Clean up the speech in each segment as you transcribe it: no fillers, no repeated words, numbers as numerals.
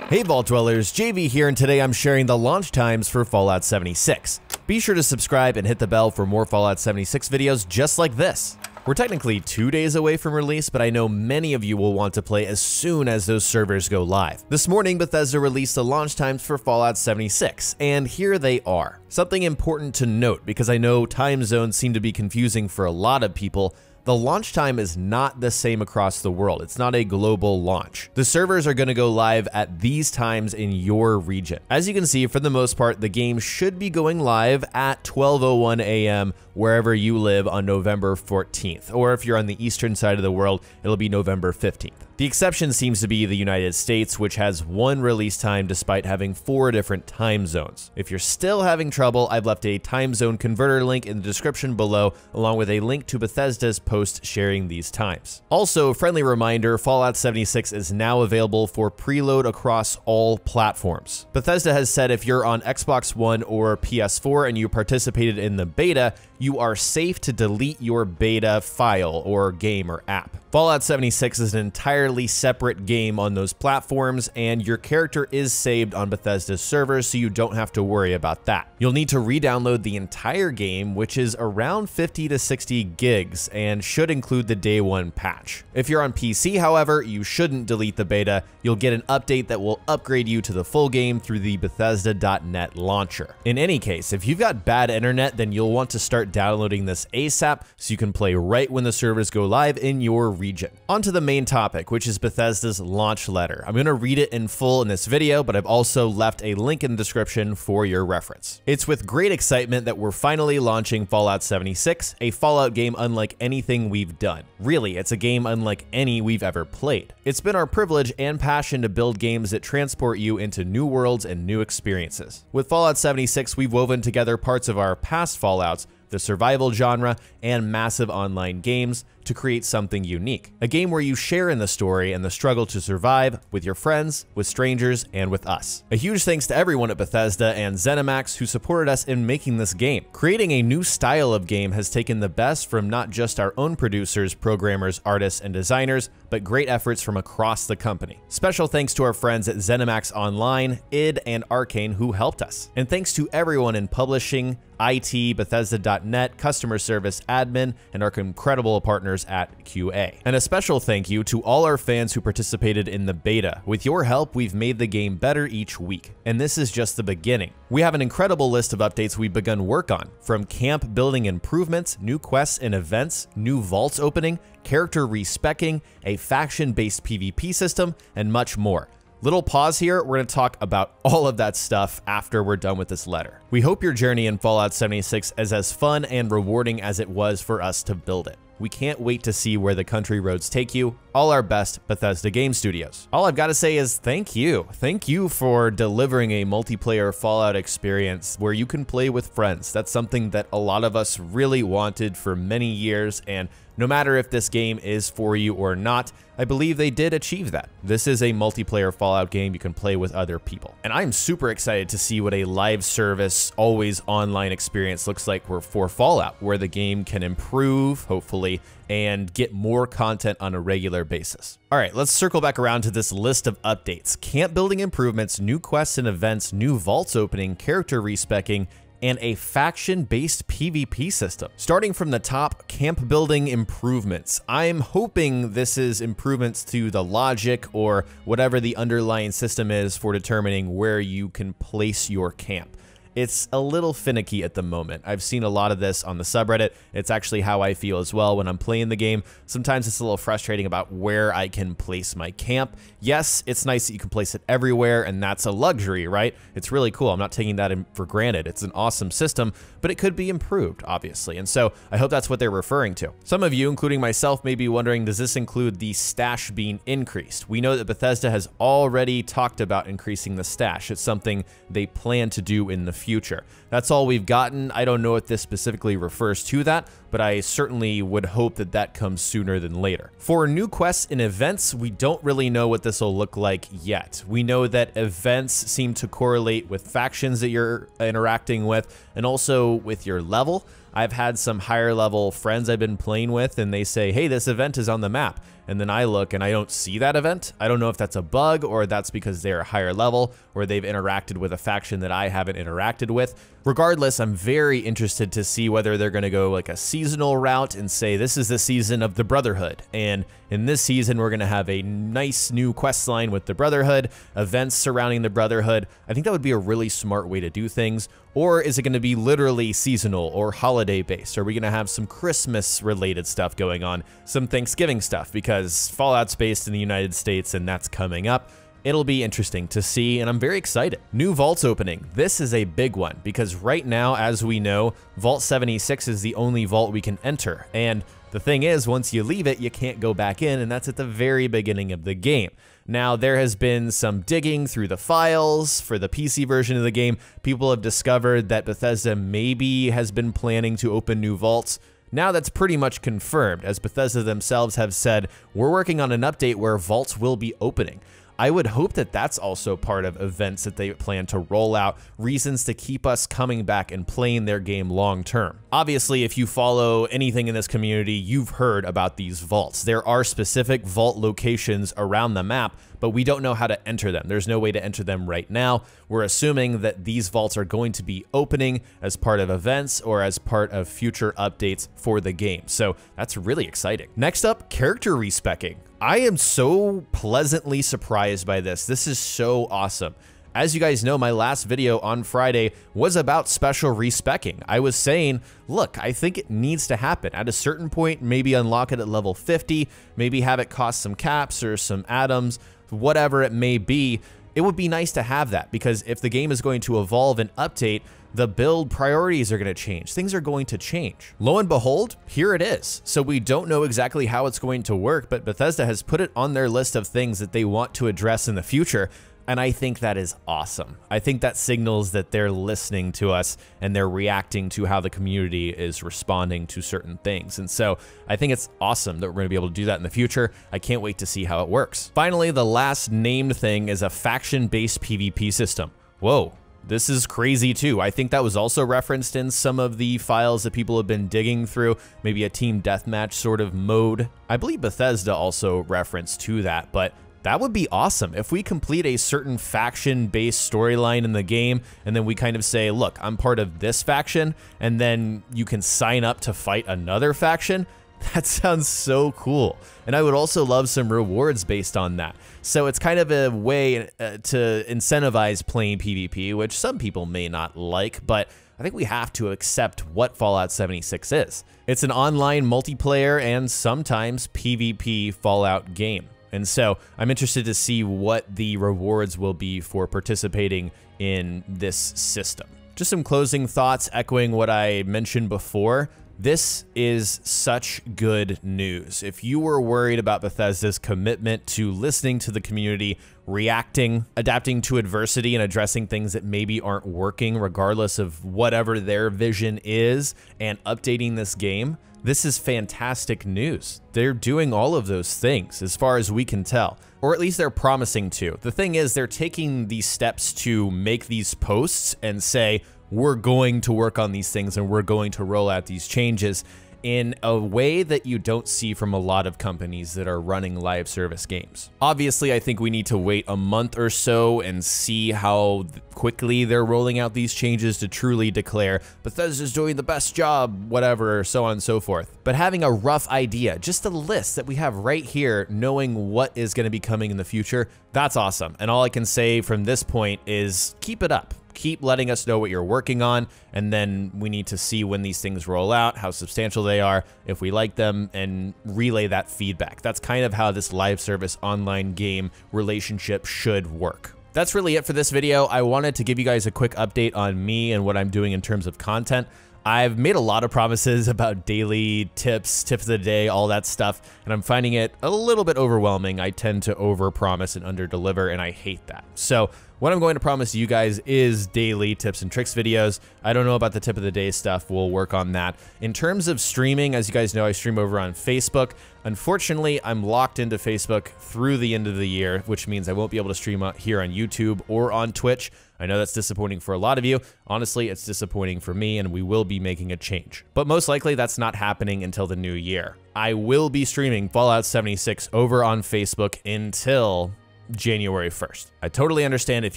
Hey Vault Dwellers, JV here, and today I'm sharing the launch times for Fallout 76. Be sure to subscribe and hit the bell for more Fallout 76 videos just like this. We're technically 2 days away from release, but I know many of you will want to play as soon as those servers go live. This morning, Bethesda released the launch times for Fallout 76, and here they are. Something important to note, because I know time zones seem to be confusing for a lot of people. The launch time is not the same across the world. It's not a global launch. The servers are going to go live at these times in your region. As you can see, for the most part, the game should be going live at 12:01 a.m. wherever you live on November 14th. Or if you're on the eastern side of the world, it'll be November 15th. The exception seems to be the United States, which has one release time despite having 4 different time zones. If you're still having trouble, I've left a time zone converter link in the description below, along with a link to Bethesda's post sharing these times. Also, friendly reminder, Fallout 76 is now available for preload across all platforms. Bethesda has said if you're on Xbox One or PS4 and you participated in the beta, you are safe to delete your beta file or game or app. Fallout 76 is an entirely separate game on those platforms, and your character is saved on Bethesda's servers, so you don't have to worry about that. You'll need to re-download the entire game, which is around 50 to 60 gigs, and should include the day 1 patch. If you're on PC, however, you shouldn't delete the beta. You'll get an update that will upgrade you to the full game through the Bethesda.net launcher. In any case, if you've got bad internet, then you'll want to start downloading this ASAP so you can play right when the servers go live in your region. On to the main topic, which is Bethesda's launch letter. I'm going to read it in full in this video, but I've also left a link in the description for your reference. It's with great excitement that we're finally launching Fallout 76, a Fallout game unlike anything we've done. Really, it's a game unlike any we've ever played. It's been our privilege and passion to build games that transport you into new worlds and new experiences. With Fallout 76, we've woven together parts of our past Fallouts, the survival genre, and massive online games to create something unique. A game where you share in the story and the struggle to survive with your friends, with strangers, and with us. A huge thanks to everyone at Bethesda and ZeniMax who supported us in making this game. Creating a new style of game has taken the best from not just our own producers, programmers, artists, and designers, but great efforts from across the company. Special thanks to our friends at ZeniMax Online, id, and Arcane who helped us. And thanks to everyone in publishing, IT, Bethesda.net, customer service, admin, and our incredible partners at QA. And a special thank you to all our fans who participated in the beta. With your help, we've made the game better each week, and this is just the beginning. We have an incredible list of updates we've begun work on, from camp building improvements, new quests and events, new vaults opening, character respecing, a faction-based PvP system, and much more. Little pause here, we're going to talk about all of that stuff after we're done with this letter. We hope your journey in Fallout 76 is as fun and rewarding as it was for us to build it. We can't wait to see where the country roads take you. All our best, Bethesda Game Studios. All I've got to say is thank you. Thank you for delivering a multiplayer Fallout experience where you can play with friends. That's something that a lot of us really wanted for many years, and no matter if this game is for you or not, I believe they did achieve that. This is a multiplayer Fallout game you can play with other people. And I'm super excited to see what a live service, always online experience looks like for Fallout, where the game can improve, hopefully, and get more content on a regular basis. All right, let's circle back around to this list of updates. Camp building improvements, new quests and events, new vaults opening, character respecing, and a faction-based PvP system. Starting from the top, camp building improvements. I'm hoping this is improvements to the logic or whatever the underlying system is for determining where you can place your camp. It's a little finicky at the moment. I've seen a lot of this on the subreddit. It's actually how I feel as well when I'm playing the game. Sometimes it's a little frustrating about where I can place my camp. Yes, it's nice that you can place it everywhere, and that's a luxury, right? It's really cool. I'm not taking that for granted. It's an awesome system, but it could be improved, obviously. And so I hope that's what they're referring to. Some of you, including myself, may be wondering, does this include the stash being increased? We know that Bethesda has already talked about increasing the stash. It's something they plan to do in the future. That's all we've gotten. I don't know if this specifically refers to that, but I certainly would hope that that comes sooner than later. For new quests and events, we don't really know what this will look like yet. We know that events seem to correlate with factions that you're interacting with and also with your level. I've had some higher level friends I've been playing with and they say, hey, this event is on the map. and then I look and I don't see that event. I don't know if that's a bug or that's because they're a higher level or they've interacted with a faction that I haven't interacted with. Regardless, I'm very interested to see whether they're going to go like a seasonal route and say this is the season of the Brotherhood, and in this season we're going to have a nice new quest line with the Brotherhood, events surrounding the Brotherhood. I think that would be a really smart way to do things. Or is it going to be literally seasonal or holiday based? Are we going to have some Christmas related stuff going on, some Thanksgiving stuff, because Fallout's based in the United States and that's coming up. It'll be interesting to see, and I'm very excited. New vaults opening. This is a big one because right now, as we know, Vault 76 is the only vault we can enter. And the thing is, once you leave it, you can't go back in, and that's at the very beginning of the game. Now, there has been some digging through the files for the PC version of the game. People have discovered that Bethesda maybe has been planning to open new vaults. Now that's pretty much confirmed, as Bethesda themselves have said, we're working on an update where vaults will be opening. I would hope that that's also part of events that they plan to roll out, reasons to keep us coming back and playing their game long term. Obviously, if you follow anything in this community, you've heard about these vaults. There are specific vault locations around the map, but we don't know how to enter them. There's no way to enter them right now. We're assuming that these vaults are going to be opening as part of events or as part of future updates for the game. So that's really exciting. Next up, character respecing. I am so pleasantly surprised by this. This is so awesome. As you guys know, my last video on Friday was about special respecing. I was saying, look, I think it needs to happen. At a certain point, maybe unlock it at level 50, maybe have it cost some caps or some atoms, whatever it may be. It would be nice to have that, because if the game is going to evolve and update, the build priorities are going to change. Things are going to change. Lo and behold, here it is. So we don't know exactly how it's going to work, but Bethesda has put it on their list of things that they want to address in the future. And I think that is awesome. I think that signals that they're listening to us and they're reacting to how the community is responding to certain things. And so I think it's awesome that we're going to be able to do that in the future. I can't wait to see how it works. Finally, the last named thing is a faction-based PvP system. Whoa. This is crazy too. I think that was also referenced in some of the files that people have been digging through, maybe a team deathmatch sort of mode. I believe Bethesda also referenced to that, but that would be awesome if we complete a certain faction-based storyline in the game, and then we kind of say, look, I'm part of this faction, and then you can sign up to fight another faction. That sounds so cool. And I would also love some rewards based on that. So it's kind of a way to incentivize playing PvP, which some people may not like, but I think we have to accept what Fallout 76 is. It's an online multiplayer and sometimes PvP Fallout game. And so I'm interested to see what the rewards will be for participating in this system. Just some closing thoughts echoing what I mentioned before. This is such good news. If you were worried about Bethesda's commitment to listening to the community, reacting, adapting to adversity, and addressing things that maybe aren't working regardless of whatever their vision is, and updating this game, this is fantastic news. They're doing all of those things as far as we can tell, or at least they're promising to. The thing is, they're taking these steps to make these posts and say, we're going to work on these things and we're going to roll out these changes in a way that you don't see from a lot of companies that are running live service games. Obviously, I think we need to wait a month or so and see how quickly they're rolling out these changes to truly declare Bethesda's doing the best job, whatever, so on and so forth. But having a rough idea, just a list that we have right here, knowing what is going to be coming in the future, that's awesome. And all I can say from this point is keep it up. Keep letting us know what you're working on, and then we need to see when these things roll out, how substantial they are, if we like them, and relay that feedback. That's kind of how this live service online game relationship should work. That's really it for this video. I wanted to give you guys a quick update on me and what I'm doing in terms of content. I've made a lot of promises about daily tips, tip of the day, all that stuff, and I'm finding it a little bit overwhelming. I tend to overpromise and underdeliver, and I hate that. So What I'm going to promise you guys is daily tips and tricks videos. I don't know about the tip of the day stuff. We'll work on that. In terms of streaming, as you guys know, I stream over on Facebook. Unfortunately, I'm locked into Facebook through the end of the year, which means I won't be able to stream here on YouTube or on Twitch. I know that's disappointing for a lot of you. Honestly, it's disappointing for me, and we will be making a change. But most likely, that's not happening until the new year. I will be streaming Fallout 76 over on Facebook until January 1st. I totally understand if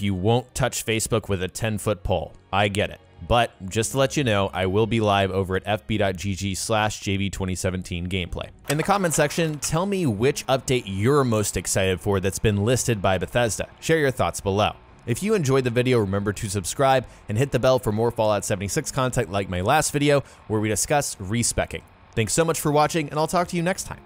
you won't touch Facebook with a 10-foot pole. I get it. But just to let you know, I will be live over at fb.gg/JV2017 gameplay. In the comment section, tell me which update you're most excited for that's been listed by Bethesda. Share your thoughts below. If you enjoyed the video, remember to subscribe and hit the bell for more Fallout 76 content like my last video where we discuss respecing. Thanks so much for watching, and I'll talk to you next time.